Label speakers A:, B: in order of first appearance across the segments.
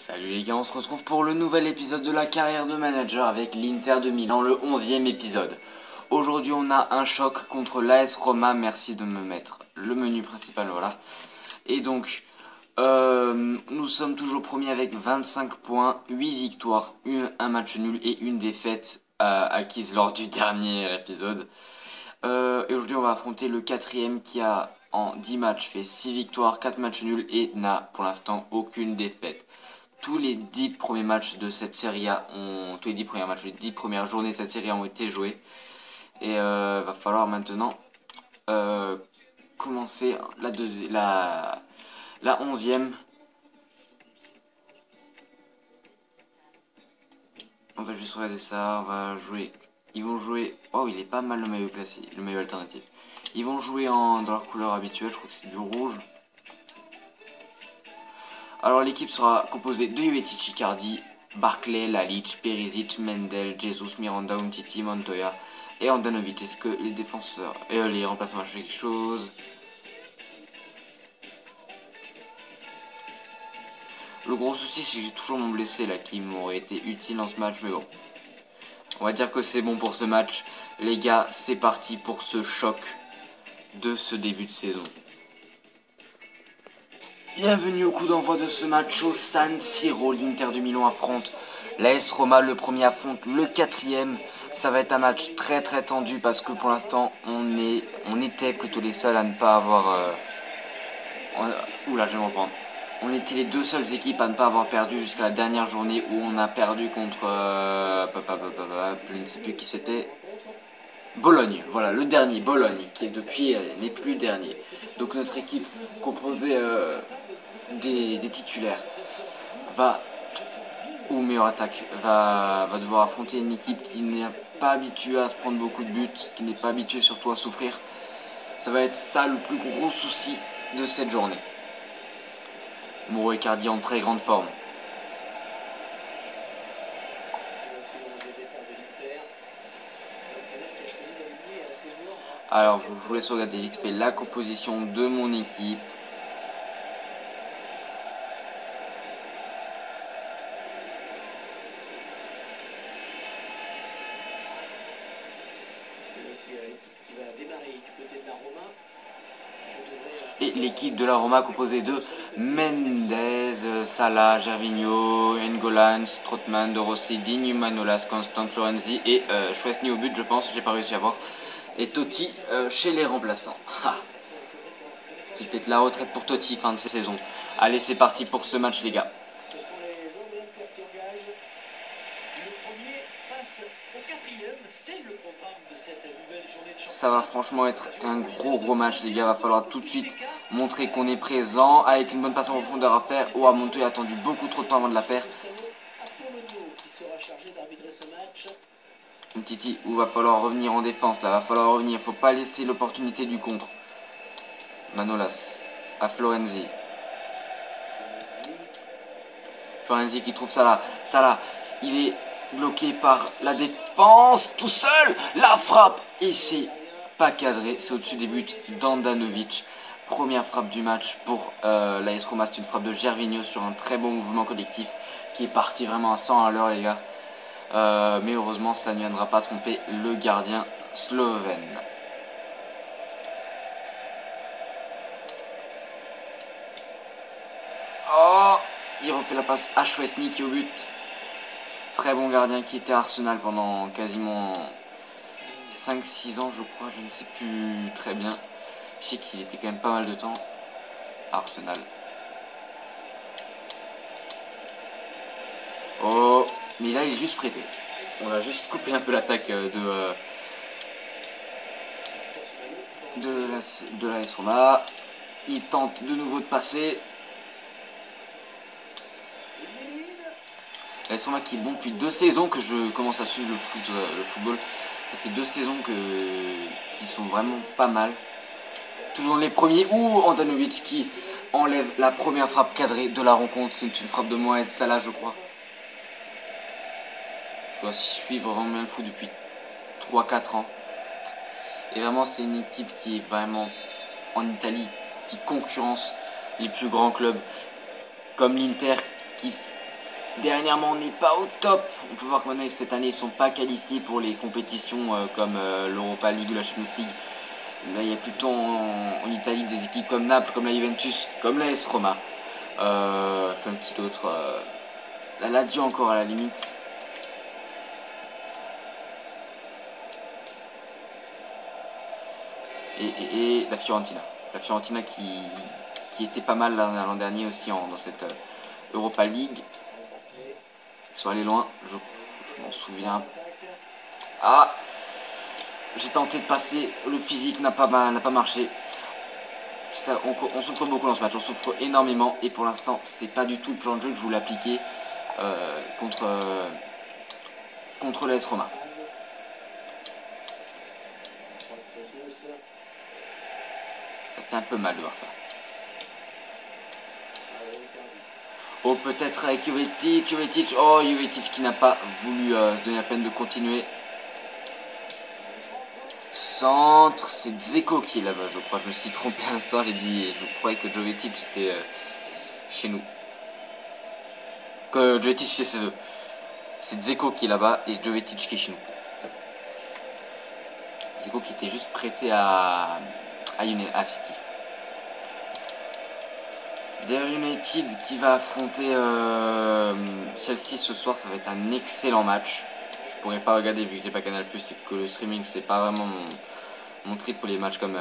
A: Salut les gars, on se retrouve pour le nouvel épisode de la carrière de manager avec l'Inter de Milan, le 11e épisode. Aujourd'hui on a un choc contre l'AS Roma, merci de me mettre le menu principal, voilà. Et donc, nous sommes toujours premiers avec 25 points, 8 victoires, un match nul et une défaite acquise lors du dernier épisode. Et aujourd'hui on va affronter le 4e qui a en 10 matchs fait 6 victoires, 4 matchs nuls et n'a pour l'instant aucune défaite. Tous les 10 premiers matchs de cette série tous les 10 premiers matchs, les 10 premières journées de cette série ont été joués. Et va falloir maintenant commencer la 11e. On va juste regarder ça, on va jouer. Ils vont jouer. Oh, il est pas mal le maillot classique, le maillot alternatif. Ils vont jouer dans leur couleur habituelle, je crois que c'est du rouge. Alors l'équipe sera composée de Jovetic, Icardi, Barclay, Lalic, Perisic, Mendel, Jesus, Miranda, Umtiti, Montoya et Andanovic. Est-ce que les défenseurs et les remplaçants vont faire quelque chose? Le gros souci c'est que j'ai toujours mon blessé là qui m'aurait été utile dans ce match, mais bon. On va dire que c'est bon pour ce match. Les gars, c'est parti pour ce choc de ce début de saison. Bienvenue au coup d'envoi de ce match au San Siro. L'Inter de Milan affronte l'AS Roma, le premier affronte le 4e. Ça va être un match très très tendu parce que pour l'instant on était plutôt les seuls à ne pas avoir... Oula, je vais me reprendre. On était les deux seules équipes à ne pas avoir perdu jusqu'à la dernière journée où on a perdu contre... je ne sais plus qui c'était. Bologne, voilà, le dernier, Bologne, qui depuis n'est plus dernier. Donc notre équipe composée des titulaires ou meilleure attaque, va devoir affronter une équipe qui n'est pas habituée à se prendre beaucoup de buts, qui n'est pas habituée surtout à souffrir. Ça va être ça le plus gros souci de cette journée. Mauro Icardi en très grande forme. Alors, je vous laisse regarder vite fait la composition de mon équipe. Et l'équipe de la Roma composée de Mendes, Salah, Gervinho, N'Golan, Strootman, De Rossi, Digne, Manolas, Constant, Florenzi et Chouesny au but, je pense, j'ai pas réussi à voir. Et Totti chez les remplaçants. C'est peut-être la retraite pour Totti fin de saison. Allez, c'est parti pour ce match les gars. Ça va franchement être un gros match les gars. Va falloir tout de suite montrer qu'on est présent avec une bonne passe en profondeur à faire. Oh, Montoya a attendu beaucoup trop de temps avant de la faire. Umtiti, où va falloir revenir en défense là. Va falloir revenir. Faut pas laisser l'opportunité du contre. Manolas à Florenzi. Florenzi qui trouve Salah. Salah, il est bloqué par la défense tout seul. La frappe et c'est pas cadré. C'est au-dessus des buts d'Andanovic. Première frappe du match pour l'AS Roma. C'est une frappe de Gervinho sur un très bon mouvement collectif qui est parti vraiment à 100 à l'heure les gars. Mais heureusement ça ne viendra pas tromper le gardien slovène. Oh, il refait la passe à Chouesny qui est au but. Très bon gardien qui était à Arsenal pendant quasiment 5-6 ans je crois, je ne sais plus très bien. Je sais qu'il était quand même pas mal de temps à Arsenal. Oh, mais là il est juste prêté. On va juste couper un peu l'attaque de la AS Roma. Il tente de nouveau de passer. l'AS Roma qui est bon depuis 2 saisons que je commence à suivre le football. Ça fait 2 saisons qui sont vraiment pas mal. Toujours les premiers. Ou Andanovic qui enlève la première frappe cadrée de la rencontre. C'est une frappe de Mohamed Salah je crois. Je dois suivre vraiment bien le foot depuis 3-4 ans. Et vraiment c'est une équipe qui est vraiment en Italie, qui concurrence les plus grands clubs comme l'Inter qui Dernièrement, on n'est pas au top. On peut voir que maintenant, cette année, ils ne sont pas qualifiés pour les compétitions comme l'Europa League ou la Champions League. Là, il y a plutôt en Italie des équipes comme Naples, comme la Juventus, comme la AS Roma. Comme qui d'autre la Lazio encore à la limite. Et la Fiorentina. La Fiorentina qui était pas mal l'an dernier aussi dans cette Europa League. Ils sont allés loin, je m'en souviens. Ah, j'ai tenté de passer, le physique n'a pas marché. Ça, on souffre beaucoup dans ce match, on souffre énormément. Et pour l'instant, c'est pas du tout le plan de jeu que je voulais appliquer contre l'AS Roma. Ça fait un peu mal de voir ça. Oh, peut-être avec Jovetic. Oh, Jovetic qui n'a pas voulu se donner la peine de continuer. Centre, c'est Dzeko qui est là-bas, je crois. Je me suis trompé à l'instant, je croyais que Jovetic était chez nous. Que Jovetic chez eux. C'est Dzeko qui est là-bas et Jovetic qui est chez nous. Dzeko qui était juste prêté à City. Derrière United qui va affronter Chelsea ce soir, ça va être un excellent match. Je pourrais pas regarder vu que j'ai pas Canal+, et que le streaming c'est pas vraiment mon trip pour les matchs comme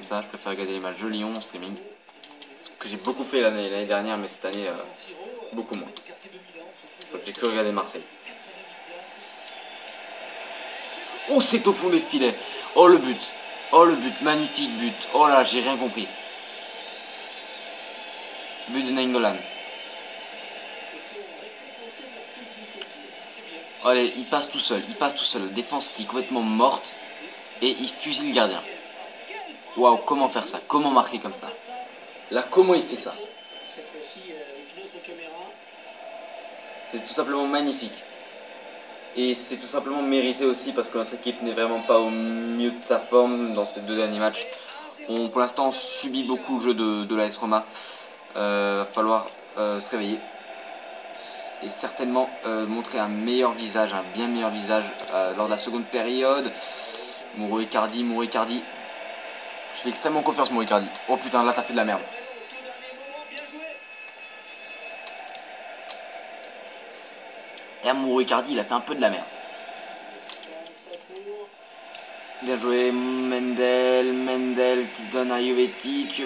A: ça. Je préfère regarder les matchs de Lyon en streaming, que j'ai beaucoup fait l'année dernière, mais cette année beaucoup moins. J'ai que regardé Marseille. Oh, c'est au fond des filets. Oh le but, magnifique but. Oh là, j'ai rien compris. But de Nainggolan. Allez, il passe tout seul. Défense qui est complètement morte. Et il fusille le gardien. Waouh, comment faire ça? Comment marquer comme ça? Là, comment il fait ça? C'est tout simplement magnifique. Et c'est tout simplement mérité aussi parce que notre équipe n'est vraiment pas au mieux de sa forme dans ces 2 derniers matchs. Pour l'instant, on subit beaucoup le jeu de l'AS Roma. Va falloir se réveiller et certainement montrer un meilleur visage, un bien meilleur visage lors de la seconde période. Mauro Icardi. Je fais extrêmement confiance, Mauro Icardi. Oh putain, là, ça fait de la merde. Et Mauro Icardi, il a fait un peu de la merde. Bien joué, Mendel qui donne à Jovetic qui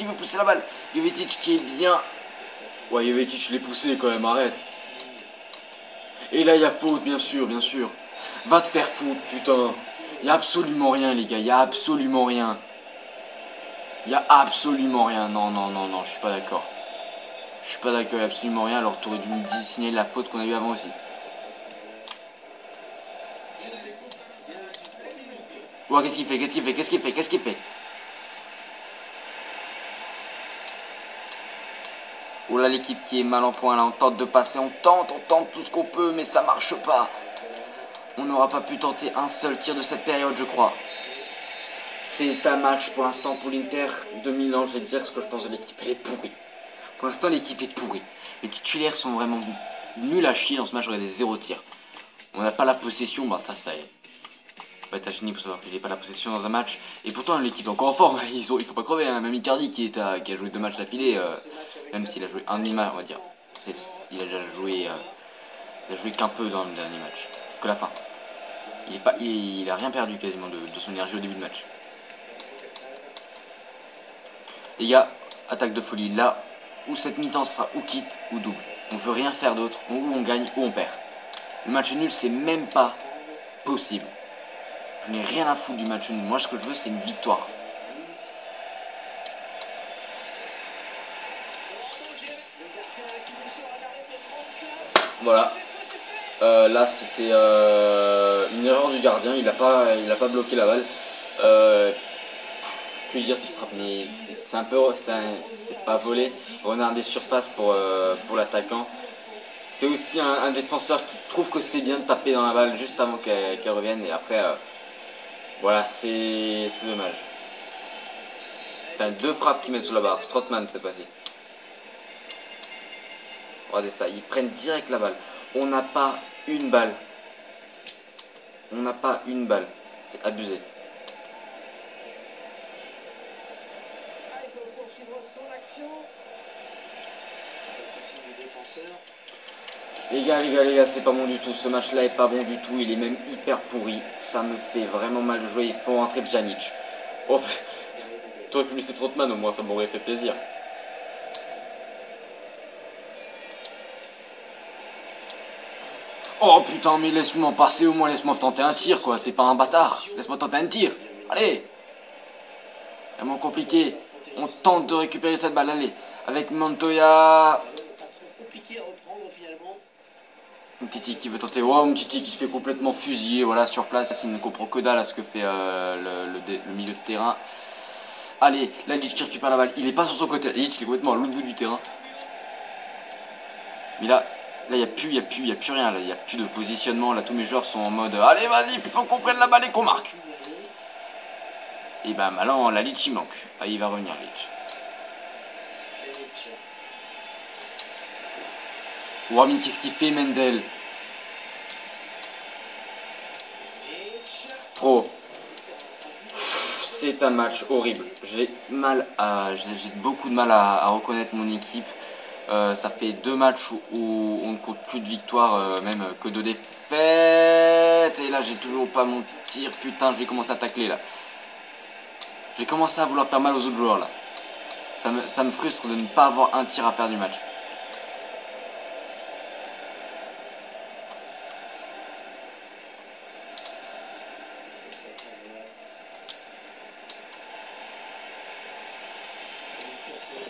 A: veut pousser la balle. Jovetic qui est bien. Ouais, Jovetic, je l'ai poussé quand même, arrête. Et là, il y a faute, bien sûr. Va te faire foutre, putain. Il y a absolument rien, les gars, il y a absolument rien. Non, je suis pas d'accord. Il y a absolument rien, alors tu aurais dû me signaler la faute qu'on a eu avant aussi. Ouais, qu'est-ce qu'il fait? Oh là, l'équipe qui est mal en point, là, on tente de passer, on tente tout ce qu'on peut, mais ça marche pas. On n'aura pas pu tenter un seul tir de cette période, je crois. C'est un match pour l'instant pour l'Inter de Milan, je vais dire ce que je pense de l'équipe, elle est pourrie. Pour l'instant, l'équipe est pourrie. Les titulaires sont vraiment nuls à chier dans ce match, on a des 0 tirs. On n'a pas la possession, bah ça y est. Faut être un génie pour savoir qu'il n'y a pas la possession dans un match. Et pourtant, l'équipe est encore en forme, ils sont pas crevés. Hein. Même Icardi qui a joué 2 matchs d'affilée, même s'il a joué un demi-match, on va dire. Il a déjà joué, qu'un peu dans le dernier match. Que la fin. Il a rien perdu quasiment de son énergie au début de match. Les gars, attaque de folie. Là où cette mi-temps sera ou quitte ou double. On veut rien faire d'autre. Ou on gagne ou on perd. Le match nul, c'est même pas possible. Je n'ai rien à foutre du match nul. Moi, ce que je veux, c'est une victoire. Voilà. Là, c'était une erreur du gardien. Il a pas bloqué la balle. Que dire cette frappe, mais c'est un peu, c'est pas volé. Renard des surfaces pour l'attaquant. C'est aussi un défenseur qui trouve que c'est bien de taper dans la balle juste avant qu'elle revienne. Et après, voilà, c'est dommage. T'as 2 frappes qui mettent sous la barre. Strootman cette fois-ci. Regardez ça, ils prennent direct la balle. On n'a pas une balle. On n'a pas une balle. C'est abusé. Les gars, c'est pas bon du tout. Ce match-là est pas bon du tout. Il est même hyper pourri. Ça me fait vraiment mal jouer. Il faut rentrer Pjanic. Oh, t'aurais pu laisser Trotman, au moins ça m'aurait fait plaisir. Oh putain, mais laisse-moi passer au moins, laisse-moi tenter un tir quoi. T'es pas un bâtard. Laisse-moi tenter un tir. Allez. Vraiment compliqué. On tente de récupérer cette balle. Allez. Avec Montoya. Titi qui veut tenter. Wow, Titi qui se fait complètement fusiller. Voilà, sur place. Il ne comprend que dalle à ce que fait le milieu de terrain. Allez, Lalic qui récupère la balle. Il est pas sur son côté. Lalic, il est complètement à l'autre bout du terrain. Mais là, il n'y a plus rien. Là, il n'y a plus de positionnement. Là, tous mes joueurs sont en mode allez, vas-y, il faut qu'on prenne la balle et qu'on marque. Et bah, maintenant, Lalic, il manque. Ah, il va revenir, Lalic. Wow, mais qu'est-ce qu'il fait, Mendel? Trop. C'est un match horrible. J'ai beaucoup de mal à reconnaître mon équipe. Ça fait 2 matchs où on ne compte plus de victoires, même que de défaites. Et là, j'ai toujours pas mon tir. Putain, je vais commencer à tacler là. J'ai commencé à vouloir faire mal aux autres joueurs là. Ça me frustre de ne pas avoir un tir à faire du match.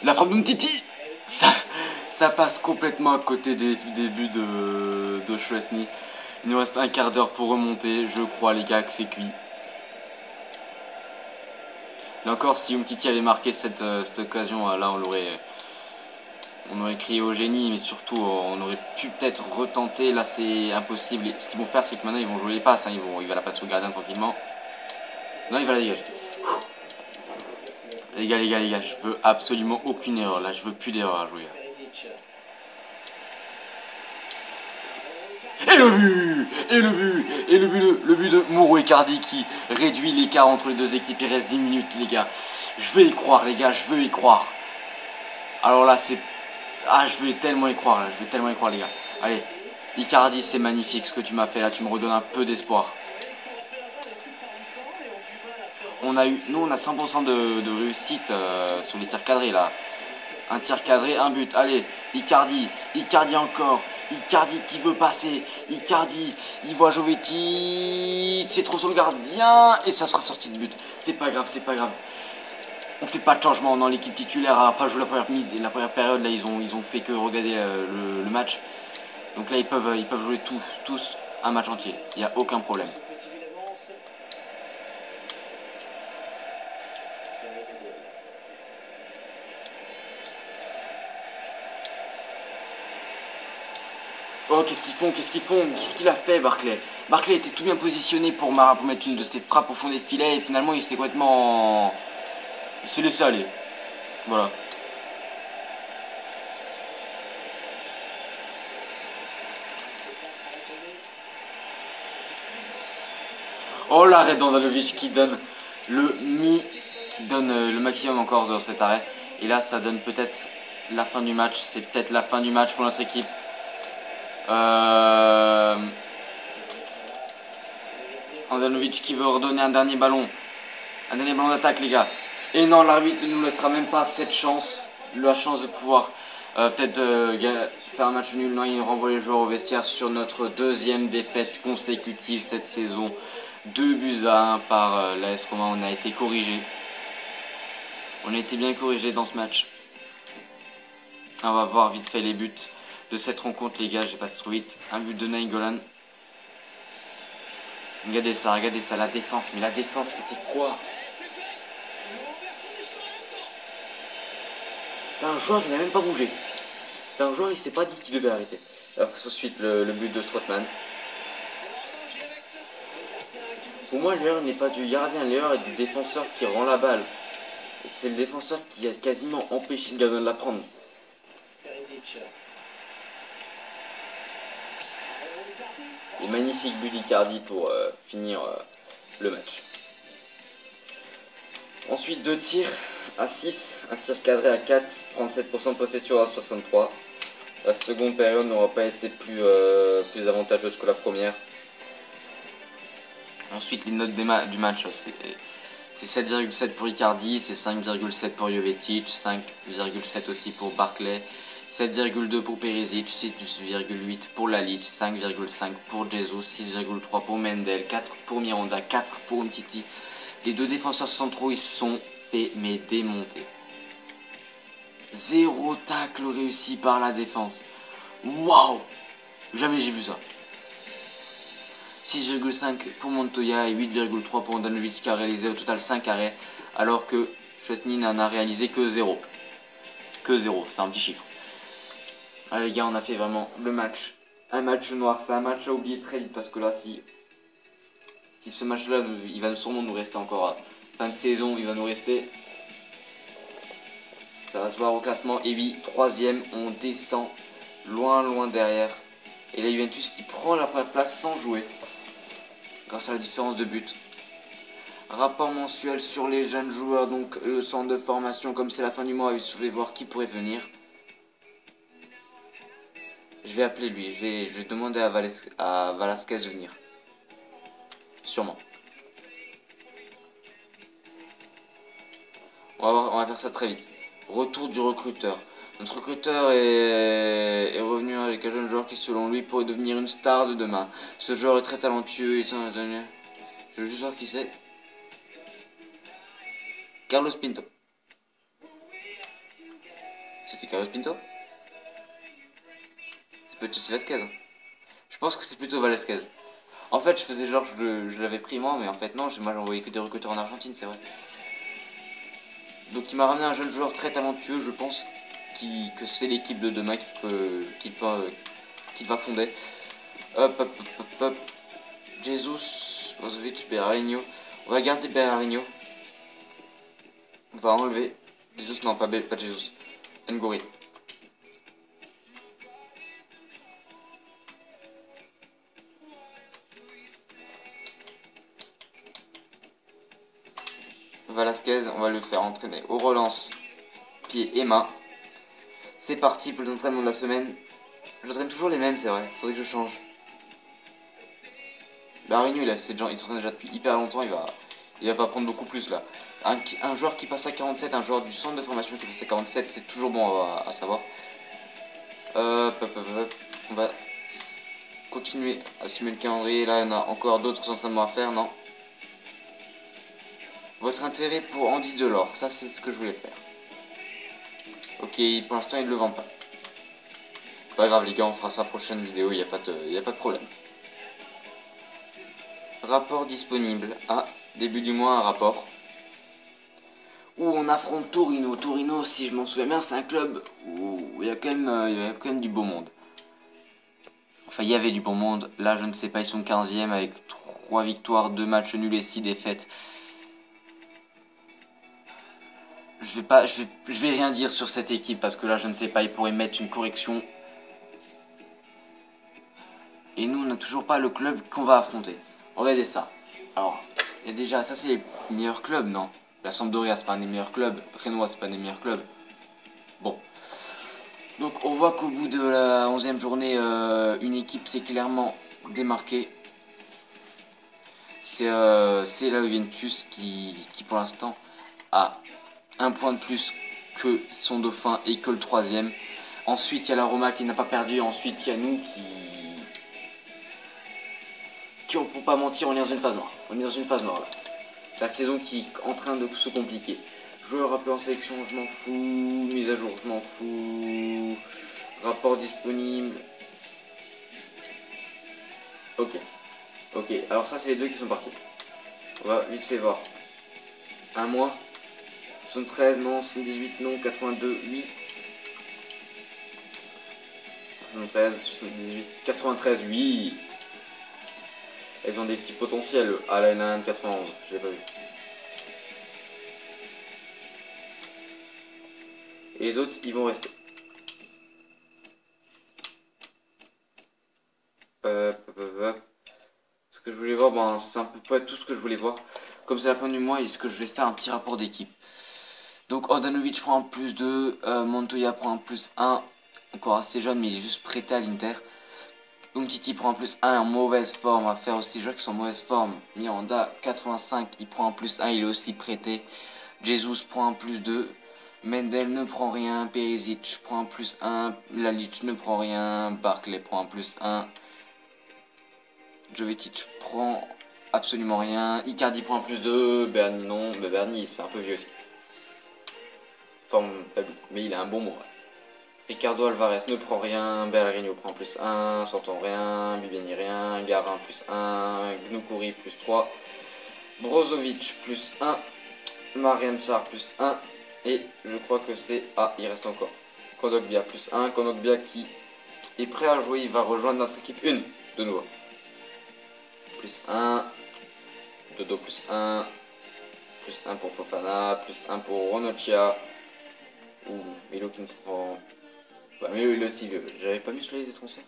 A: La frappe d'Umtiti, ça passe complètement à côté des buts de Chouesny. Il nous reste un quart d'heure pour remonter. Je crois, les gars, que c'est cuit. Là encore, si Umtiti avait marqué cette occasion, là, on aurait crié au génie, mais surtout, on aurait pu peut-être retenter. Là, c'est impossible. Et ce qu'ils vont faire, c'est que maintenant, ils vont jouer les passes. Hein. Il va la passer au gardien tranquillement. Non, il va la dégager. Les gars, je veux absolument aucune erreur. Là, je veux plus d'erreur à jouer. Et le but! Le but de Mouro Icardi qui réduit l'écart entre les deux équipes. Il reste 10 minutes, les gars. Je veux y croire, les gars, je veux y croire. Alors là, c'est... Ah, je veux tellement y croire, là. Je veux tellement y croire, les gars. Allez, Icardi, c'est magnifique ce que tu m'as fait là. Tu me redonnes un peu d'espoir. Nous on a 100% de réussite sur les tirs cadrés là. Un tir cadré, un but. Allez, Icardi encore. Icardi qui veut passer. Icardi, il voit Jovetic. C'est trop sur le gardien. Et ça sera sorti de but. C'est pas grave. On fait pas de changement dans l'équipe titulaire. Après jouer la première période, là ils ont fait que regarder le match. Donc là ils peuvent jouer tous un match entier. Il n'y a aucun problème. Oh, qu'est-ce qu'ils font? Qu'est-ce qu'il a fait, Barclay? Barclay était tout bien positionné pour mettre une de ses frappes au fond des filets et finalement il s'est complètement... Il s'est laissé aller. Voilà. Oh, l'arrêt d'Andanovic qui donne le maximum encore dans cet arrêt. Et là, ça donne peut-être la fin du match. C'est peut-être la fin du match pour notre équipe. Andanovic qui veut redonner un dernier ballon. Un dernier ballon d'attaque, les gars. Et non, l'arbitre ne nous laissera même pas cette chance. La chance de pouvoir peut-être faire un match nul. Non, il renvoie les joueurs au vestiaire sur notre deuxième défaite consécutive cette saison. 2-1 par l'AS Roma. On a été corrigé. On a été bien corrigé dans ce match. On va voir vite fait les buts de cette rencontre, les gars. J'ai passé trop vite. Un but de Nainggolan. Regardez ça, la défense. Mais la défense, c'était quoi? T'as un joueur qui n'a même pas bougé. T'as un joueur, il s'est pas dit qu'il devait arrêter. Alors, ensuite, le but de Strootman. Pour moi, l'erreur n'est pas du gardien, l'erreur est du défenseur qui rend la balle. Et c'est le défenseur qui a quasiment empêché le gardien de la prendre. Et magnifique but d'Icardi pour finir le match. Ensuite 2 tirs à 6, un tir cadré à 4, 37% de possession à 63. La seconde période n'aura pas été plus avantageuse que la première. Ensuite les notes du match, c'est 7,7 pour Icardi, c'est 5,7 pour Jovetic, 5,7 aussi pour Barclay, 7,2 pour Perisic, 6,8 pour Lalic, 5,5 pour Jesus, 6,3 pour Mendel, 4 pour Miranda, 4 pour Umtiti. Les deux défenseurs centraux ils se sont fait mais démonter. 0 tacle réussi par la défense. Waouh! Jamais j'ai vu ça. 6,5 pour Montoya et 8,3 pour Andanovic qui a réalisé au total 5 arrêts, alors que Chesney n'en a réalisé que 0. Que 0, c'est un petit chiffre. Allez les gars, on a fait vraiment le match. Un match noir, c'est un match à oublier très vite parce que là, si ce match-là, il va sûrement nous rester encore à fin de saison, il va nous rester. Ça va se voir au classement. Et oui, 3ème, on descend loin derrière. Et la Juventus qui prend la première place sans jouer, grâce à la différence de but. Rapport mensuel sur les jeunes joueurs, donc le centre de formation, comme c'est la fin du mois, je vais voir qui pourrait venir. Je vais appeler lui, je vais demander à Velasquez de venir. Sûrement. On va faire ça très vite. Retour du recruteur. Notre recruteur est revenu avec un jeune joueur qui, selon lui, pourrait devenir une star de demain. Ce joueur est très talentueux. Je veux juste voir qui c'est. Carlos Pinto. C'était Carlos Pinto? C'est peut-être Velasquez. Je pense que c'est plutôt Velasquez. En fait, je faisais genre, je l'avais pris moi, mais en fait, non, moi j'envoyais que des recruteurs en Argentine, c'est vrai. Donc, il m'a ramené un jeune joueur très talentueux, je pense que c'est l'équipe de demain qu'il va fonder. Hop. Jesus, Brozovic, Berarino. On va garder Berarino. On va enlever. Jesus, non, pas Jesus. Ngori. Velasquez, on va le faire entraîner au relance, pied et main. C'est parti pour les entraînements de la semaine. J'entraîne toujours les mêmes, c'est vrai. Faudrait que je change. Berarino, il s'entraîne déjà depuis hyper longtemps. Il va pas prendre beaucoup plus là. Un joueur qui passe à 47, un joueur du centre de formation qui passe à 47, c'est toujours bon à savoir. On va continuer à simuler le calendrier. Là, il y en a encore d'autres entraînements à faire, non? Votre intérêt pour Andy Delors, ça c'est ce que je voulais faire. Ok, pour l'instant il ne le vend pas. Pas grave les gars, on fera sa prochaine vidéo, il n'y a pas de problème. Rapport disponible. Ah, début du mois un rapport. Où on affronte Torino. Torino, si je m'en souviens bien, c'est un club où il y a quand même du beau monde. Enfin, il y avait du bon monde. Là, je ne sais pas, ils sont 15e avec 3 victoires, 2 matchs nuls et 6 défaites. Je vais rien dire sur cette équipe parce que là, je ne sais pas, ils pourraient mettre une correction. Et nous, on n'a toujours pas le club qu'on va affronter. Regardez ça. Alors, il y a déjà, ça c'est les meilleurs clubs, non? La Sampdoria, c'est pas un des meilleurs clubs. Renoir, c'est pas un des meilleurs clubs. Bon. Donc, on voit qu'au bout de la 11e journée, une équipe s'est clairement démarquée. C'est la Juventus qui pour l'instant a un point de plus que son dauphin et que le 3e. Ensuite, il y a la Roma qui n'a pas perdu. Ensuite, il y a nous qui pour pas mentir, on est dans une phase noire. On est dans une phase noire là. La saison qui est en train de se compliquer. Joueur rappelé en sélection, je m'en fous. Mise à jour, je m'en fous. Rapport disponible. Ok. Alors ça, c'est les deux qui sont partis. On va vite fait voir. Un mois. 73, non. 78, non. 82, oui. 73, 78, 93, oui. Elles ont des petits potentiels. Ah là, il y en a un de 91, je l'ai pas vu. Et les autres, ils vont rester. Ce que je voulais voir, ben, c'est un peu pas tout ce que je voulais voir. Comme c'est la fin du mois, est-ce que je vais faire un petit rapport d'équipe. Donc Ordanovic prend plus 2, Montoya prend plus 1, encore assez jeune mais il est juste prêté à l'Inter. Donc Titi prend plus 1 en mauvaise forme, on va faire aussi les joueurs qui sont en mauvaise forme. Miranda 85, il prend plus 1, il est aussi prêté. Jesus prend plus 2, Mendel ne prend rien, Perisic prend plus 1, Lalic ne prend rien, Barclay prend plus 1, Jovetic prend absolument rien, Icardi prend plus 2, Berni non, mais Berni il se fait un peu vieux aussi. Forme faible, mais il a un bon moral. Ricardo Alvarez ne prend rien, Bellerin prend plus 1, Santon rien, Bibiani rien, Garin plus 1, Gnoukouri plus 3, Brozovic plus 1, Marian Sarr plus 1, et je crois que c'est... Ah, il reste encore. Kondogbia plus 1, Kondogbia qui est prêt à jouer, il va rejoindre notre équipe 1 de nouveau. Plus 1, Dodo plus 1, plus 1 pour Fofana, plus 1 pour Ronocchia, ou Milo qui ne prend... Bah, Milo il aussi, j'avais pas mis sur les transferts.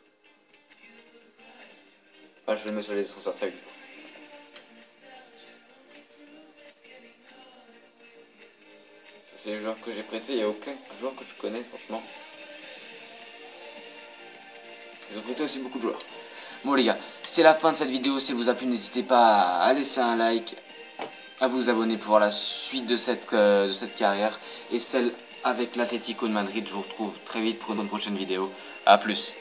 A: Ah, je vais le mettre sur les transferts très vite. C'est les joueurs que j'ai prêtés, il n'y a aucun joueur que je connais franchement. Ils ont prêté aussi beaucoup de joueurs. Bon les gars, c'est la fin de cette vidéo. Si elle vous a plu, n'hésitez pas à laisser un like, à vous abonner pour voir la suite de cette carrière et celle avec l'Atlético de Madrid. Je vous retrouve très vite pour une prochaine vidéo. A plus.